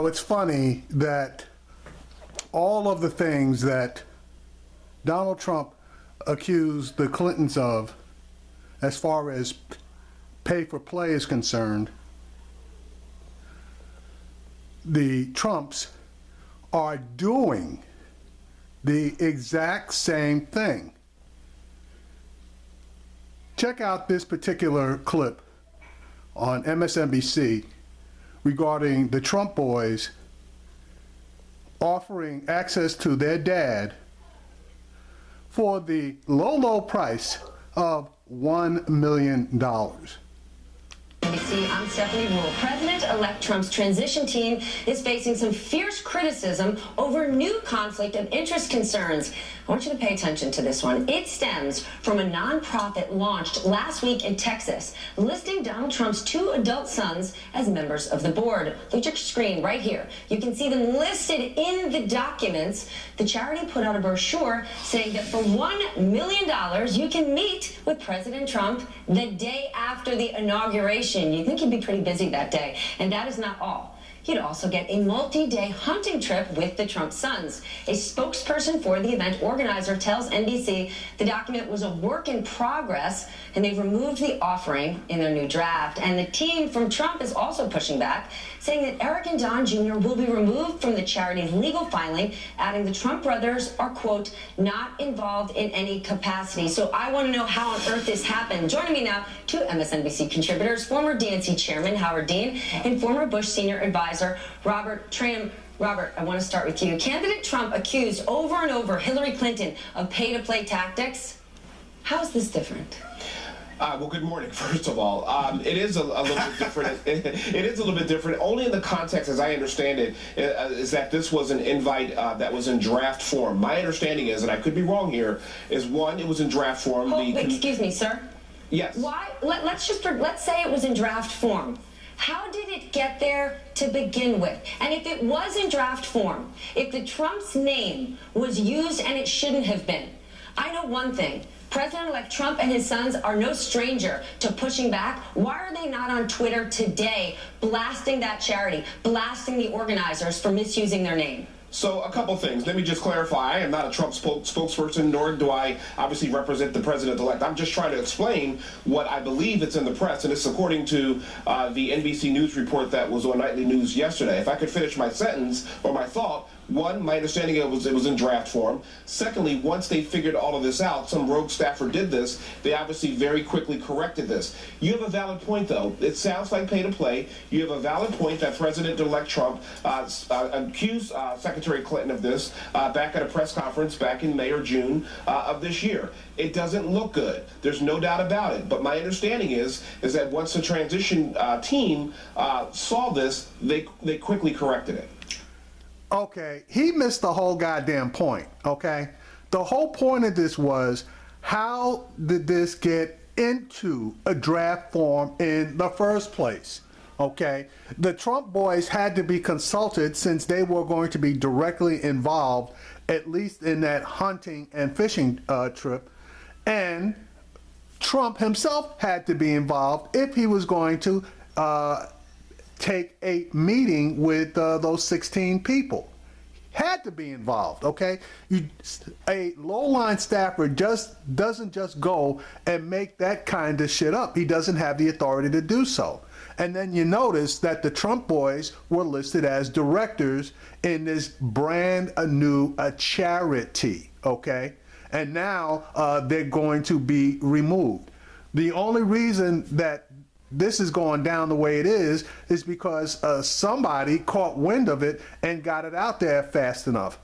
It's funny that all of the things that Donald Trump accused the Clintons of, as far as pay for play is concerned, the Trumps are doing the exact same thing. Check out this particular clip on MSNBC regarding the Trump boys offering access to their dad for the low, low price of $1 million. NBC, I'm Stephanie Rule. President-elect Trump's transition team is facing some fierce criticism over new conflict of interest concerns. I want you to pay attention to this one. It stems from a nonprofit launched last week in Texas, listing Donald Trump's 2 adult sons as members of the board. Look at your screen right here. You can see them listed in the documents. The charity put out a brochure saying that for $1 million, you can meet with President Trump the day after the inauguration. You think he'd be pretty busy that day. And that is not all. You'd also get a multi-day hunting trip with the Trump sons. A spokesperson for the event organizer tells NBC the document was a work in progress and they've removed the offering in their new draft. And the team from Trump is also pushing back, saying that Eric and Don Jr. will be removed from the charity's legal filing, adding the Trump brothers are, quote, not involved in any capacity. So I want to know how on earth this happened. Joining me now, 2 MSNBC contributors, former DNC chairman Howard Dean and former Bush senior advisor Robert Tram. Robert, I want to start with you. Candidate Trump accused over and over Hillary Clinton of pay-to-play tactics. How is this different? Well, good morning, first of all. It is a little bit different. It is a little bit different, only in the context, as I understand it, is that this was an invite that was in draft form. My understanding is, and I could be wrong here, is one, it was in draft form. Excuse me, sir? Yes. Why? Let's say it was in draft form. How did it get there to begin with? And if it was in draft form, if the Trump's name was used and it shouldn't have been, I know one thing. President-elect Trump and his sons are no stranger to pushing back. Why are they not on Twitter today blasting that charity, blasting the organizers for misusing their name? So a couple things. Let me just clarify. I am not a Trump spokesperson, nor do I obviously represent the president-elect. I'm just trying to explain what I believe it's in the press, and it's according to the NBC News report that was on Nightly News yesterday. If I could finish my sentence or my thought, one, my understanding it was in draft form. Secondly, once they figured all of this out, some rogue staffer did this, they obviously very quickly corrected this. You have a valid point, though. It sounds like pay to play. You have a valid point that President-elect Trump accused Secretary Clinton of this back at a press conference back in May or June of this year. It doesn't look good. There's no doubt about it. But my understanding is that once the transition team saw this, they quickly corrected it. Okay, he missed the whole goddamn point, okay? The whole point of this was, how did this get into a draft form in the first place, okay? The Trump boys had to be consulted since they were going to be directly involved, at least in that hunting and fishing trip, and Trump himself had to be involved if he was going to take a meeting with those 16 people. Had to be involved, okay? A low-line staffer doesn't just go and make that kind of shit up. He doesn't have the authority to do so. And then you notice that the Trump boys were listed as directors in this brand new charity, okay? And now they're going to be removed. The only reason that this is going down the way it is because somebody caught wind of it and got it out there fast enough.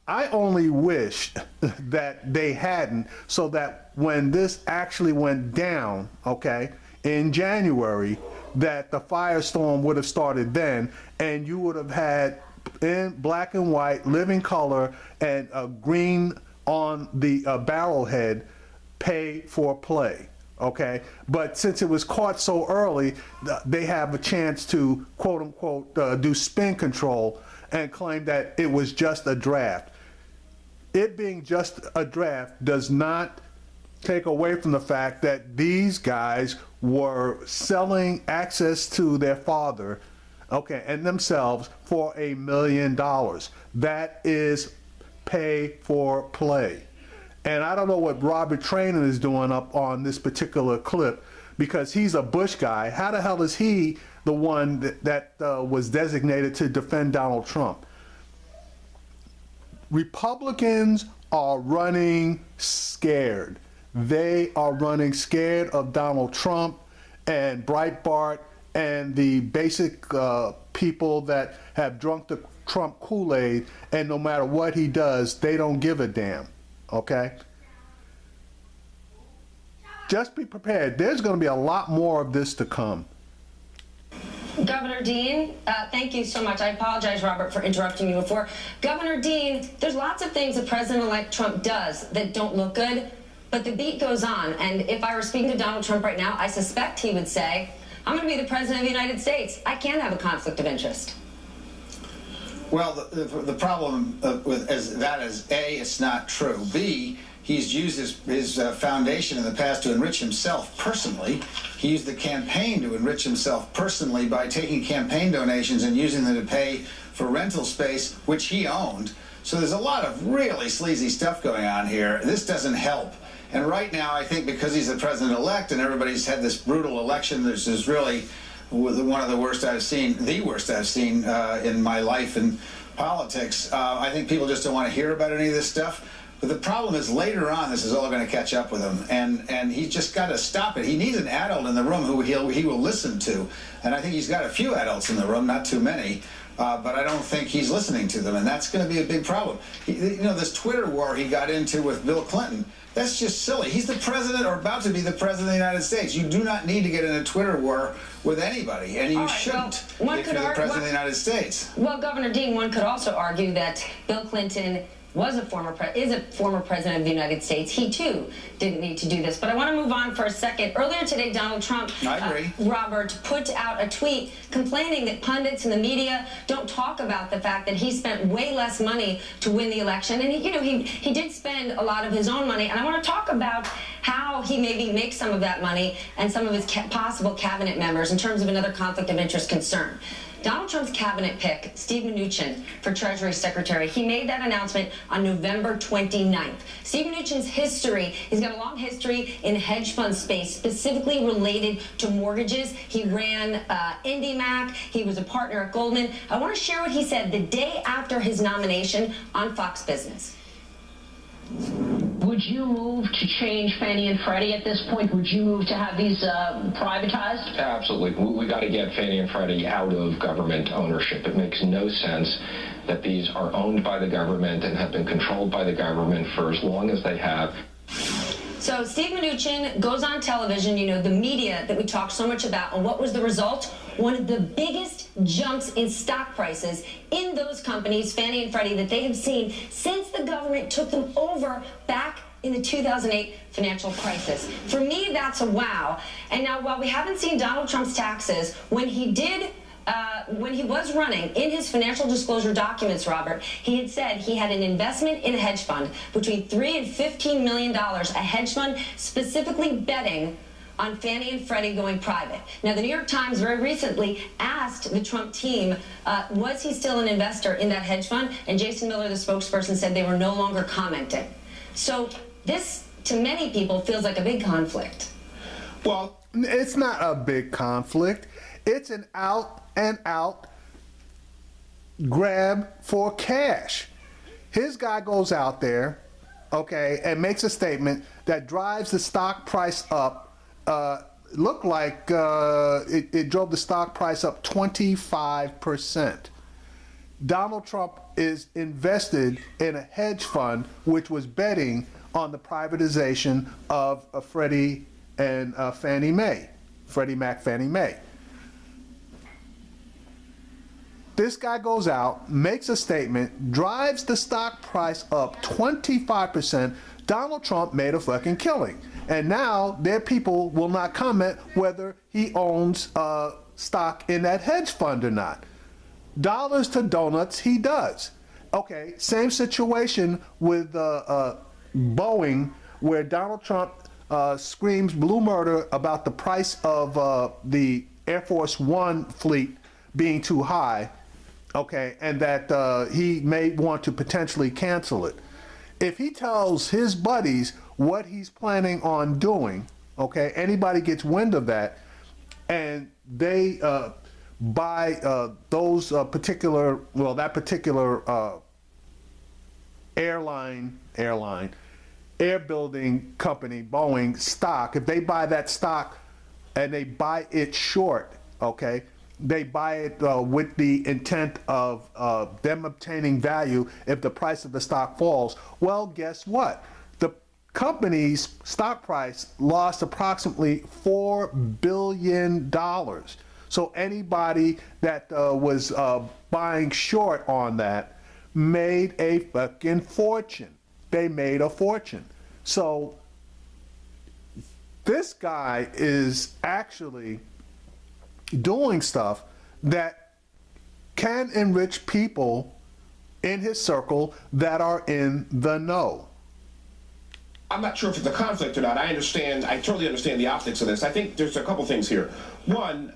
I only wish that they hadn't, so that when this actually went down, okay, in January, that the firestorm would have started then, and you would have had in black and white, living color, and green on the barrel head, pay for play. Okay, but since it was caught so early, they have a chance to quote unquote do spin control and claim that it was just a draft. It being just a draft does not take away from the fact that these guys were selling access to their father okay, and themselves for $1 million. That is pay for play. And I don't know what Robert Trainer is doing up on this particular clip, because he's a Bush guy. How the hell is he the one that was designated to defend Donald Trump? Republicans are running scared. They are running scared of Donald Trump and Breitbart and the basic people that have drunk the Trump Kool-Aid, and no matter what he does, they don't give a damn, okay? Just be prepared. There's going to be a lot more of this to come. Governor Dean, thank you so much. I apologize, Robert, for interrupting you before. Governor Dean, there's lots of things that President-elect Trump does that don't look good, but the beat goes on. And if I were speaking to Donald Trump right now, I suspect he would say, I'm going to be the President of the United States. I can't have a conflict of interest. Well, the problem with that is, A, it's not true. B, he's used his foundation in the past to enrich himself personally. He used the campaign to enrich himself personally by taking campaign donations and using them to pay for rental space, which he owned. So there's a lot of really sleazy stuff going on here. This doesn't help. And right now, I think because he's the president-elect and everybody's had this brutal election, this is really one of the worst I've seen, the worst I've seen in my life in politics. I think people just don't want to hear about any of this stuff. But the problem is later on, this is all going to catch up with him, and he's just got to stop it. He needs an adult in the room who he will listen to, and I think he's got a few adults in the room, not too many. But I don't think he's listening to them, and that's going to be a big problem. You know, this Twitter war he got into with Bill Clinton, that's just silly. He's the president or about to be the president of the United States. You do not need to get in a Twitter war with anybody, and you shouldn't if you're the president of the United States. Well, Governor Dean, one could also argue that Bill Clinton is a former president of the United States. He, too, didn't need to do this. But I want to move on for a second. Earlier today, Donald Trump, I agree. Robert, put out a tweet complaining that pundits and the media don't talk about the fact that he spent way less money to win the election. And, he did spend a lot of his own money. And I want to talk about how he maybe makes some of that money and some of his possible cabinet members in terms of another conflict of interest concern. Donald Trump's cabinet pick, Steve Mnuchin, for Treasury Secretary, he made that announcement on November 29th. Steve Mnuchin's history, he's got a long history in hedge fund space, specifically related to mortgages. He ran IndyMac. He was a partner at Goldman. I want to share what he said the day after his nomination on Fox Business. Would you move to change Fannie and Freddie at this point? Would you move to have these privatized? Absolutely. We got to get Fannie and Freddie out of government ownership. It makes no sense that these are owned by the government and have been controlled by the government for as long as they have. So Steve Mnuchin goes on television, the media that we talk so much about, and what was the result? One of the biggest jumps in stock prices in those companies, Fannie and Freddie, that they have seen since the government took them over back in the 2008 financial crisis. For me, that's a wow. And now, while we haven't seen Donald Trump's taxes, when he was running, in his financial disclosure documents, Robert, he had said he had an investment in a hedge fund between $3 and $15 million, a hedge fund specifically betting on Fannie and Freddie going private. Now, the New York Times very recently asked the Trump team, was he still an investor in that hedge fund? And Jason Miller, the spokesperson, said they were no longer commenting. So this, to many people, feels like a big conflict. Well, it's not a big conflict. It's an out and out grab for cash. His guy goes out there, okay, and makes a statement that drives the stock price up. Looked like it drove the stock price up 25%. Donald Trump is invested in a hedge fund which was betting on the privatization of Freddie and Fannie Mae. Freddie Mac, Fannie Mae. This guy goes out, makes a statement, drives the stock price up 25%. Donald Trump made a fucking killing. And now their people will not comment whether he owns stock in that hedge fund or not. Dollars to donuts, he does. Okay, same situation with Boeing, where Donald Trump screams blue murder about the price of the Air Force One fleet being too high, okay, and that he may want to potentially cancel it. If he tells his buddies what he's planning on doing, okay, anybody gets wind of that, and they buy those particular, well, that particular airbuilding company, Boeing stock, if they buy that stock and they buy it short, okay, they buy it with the intent of them obtaining value if the price of the stock falls. Well, guess what? The company's stock price lost approximately $4 billion. So anybody that was buying short on that made a fucking fortune. They made a fortune. So this guy is actually doing stuff that can enrich people in his circle that are in the know. I'm not sure if it's a conflict or not. I totally understand the optics of this. I think there's a couple things here. One,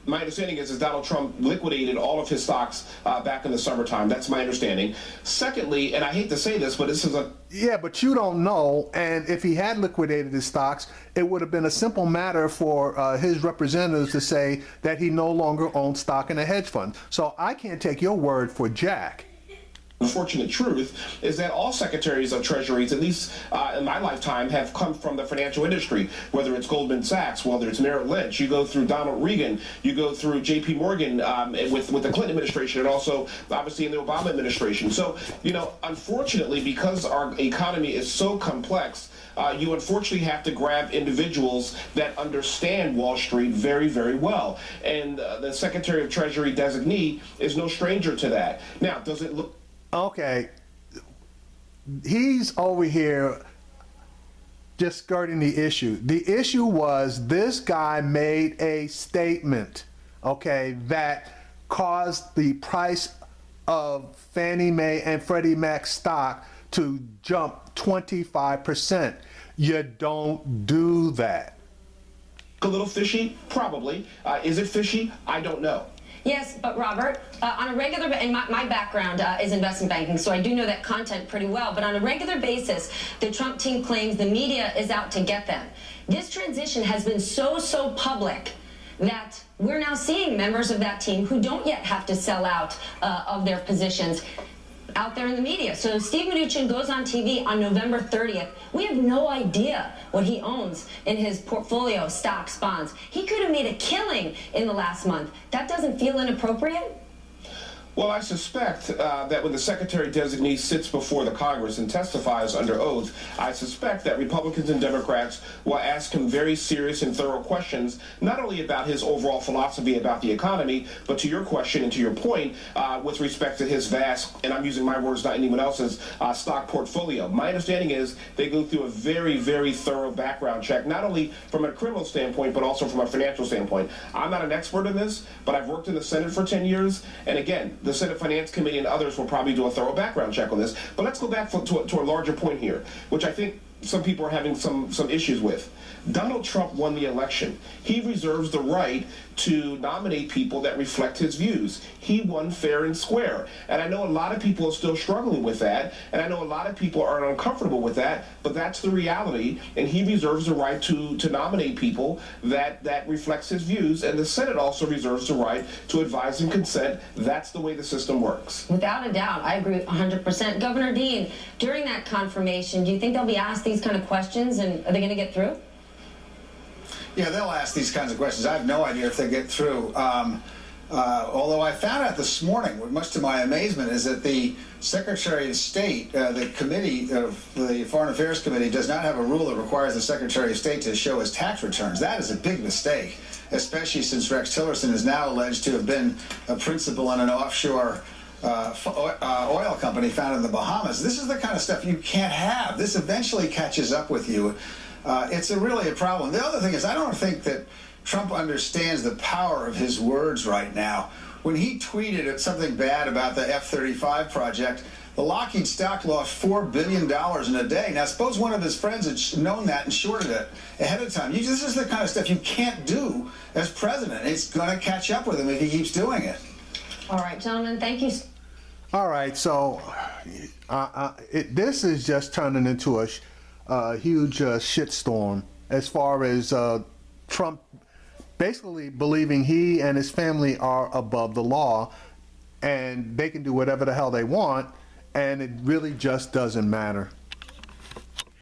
my understanding is Donald Trump liquidated all of his stocks back in the summertime. That's my understanding. Secondly, and I hate to say this, but this is a... Yeah, but you don't know, and if he had liquidated his stocks, it would have been a simple matter for his representatives to say that he no longer owns stock in a hedge fund. So I can't take your word for jack. Unfortunate truth is that all secretaries of treasuries, at least in my lifetime, have come from the financial industry, whether it's Goldman Sachs, whether it's Merrill Lynch, you go through Donald Reagan, you go through J.P. Morgan with the Clinton administration, and also obviously in the Obama administration. So, you know, unfortunately, because our economy is so complex, you unfortunately have to grab individuals that understand Wall Street very, very well. And the Secretary of Treasury designee is no stranger to that. Now, does it look... Okay, he's over here just skirting the issue. The issue was this guy made a statement, okay, that caused the price of Fannie Mae and Freddie Mac stock to jump 25%. You don't do that. A little fishy? Probably. Is it fishy? I don't know. Yes, but Robert, on a regular, and my background is investment banking, so I do know that content pretty well, but on a regular basis, the Trump team claims the media is out to get them. This transition has been so public that we're now seeing members of that team who don't yet have to sell out of their positions out there in the media. So Steve Mnuchin goes on TV on November 30th. We have no idea what he owns in his portfolio of stocks, bonds. He could have made a killing in the last month. That doesn't feel inappropriate? Well, I suspect that when the Secretary-designee sits before the Congress and testifies under oath, I suspect that Republicans and Democrats will ask him very serious and thorough questions, not only about his overall philosophy about the economy, but to your question and to your point, with respect to his vast, and I'm using my words, not anyone else's, stock portfolio. My understanding is they go through a very, very thorough background check, not only from a criminal standpoint, but also from a financial standpoint. I'm not an expert in this, but I've worked in the Senate for 10 years, and again, the Senate Finance Committee and others will probably do a thorough background check on this. But let's go back to a larger point here, which I think some people are having some issues with. Donald Trump won the election. He reserves the right to nominate people that reflect his views. He won fair and square. And I know a lot of people are still struggling with that, and I know a lot of people are uncomfortable with that, but that's the reality, and he reserves the right to nominate people that reflects his views, and the Senate also reserves the right to advise and consent. That's the way the system works. Without a doubt, I agree 100%. Governor Dean, during that confirmation, do you think they'll be asked these kind of questions, and are they going to get through? Yeah, they'll ask these kinds of questions. I have no idea if they get through. Although I found out this morning, much to my amazement, is that the Secretary of State, the committee, the Foreign Affairs Committee, does not have a rule that requires the Secretary of State to show his tax returns. That is a big mistake, especially since Rex Tillerson is now alleged to have been a principal in an offshore oil company found in the Bahamas. This is the kind of stuff you can't have. This eventually catches up with you. It's really a problem. The other thing is, I don't think that Trump understands the power of his words right now. When he tweeted something bad about the F-35 project, The Lockheed stock lost $4 billion in a day. Now, suppose one of his friends had known that and shorted it ahead of time. This is the kind of stuff you can't do as president. It's going to catch up with him if he keeps doing it. All right, gentlemen, thank you. All right, so this is just turning into a huge shitstorm as far as Trump basically believing he and his family are above the law and they can do whatever the hell they want, and it really just doesn't matter.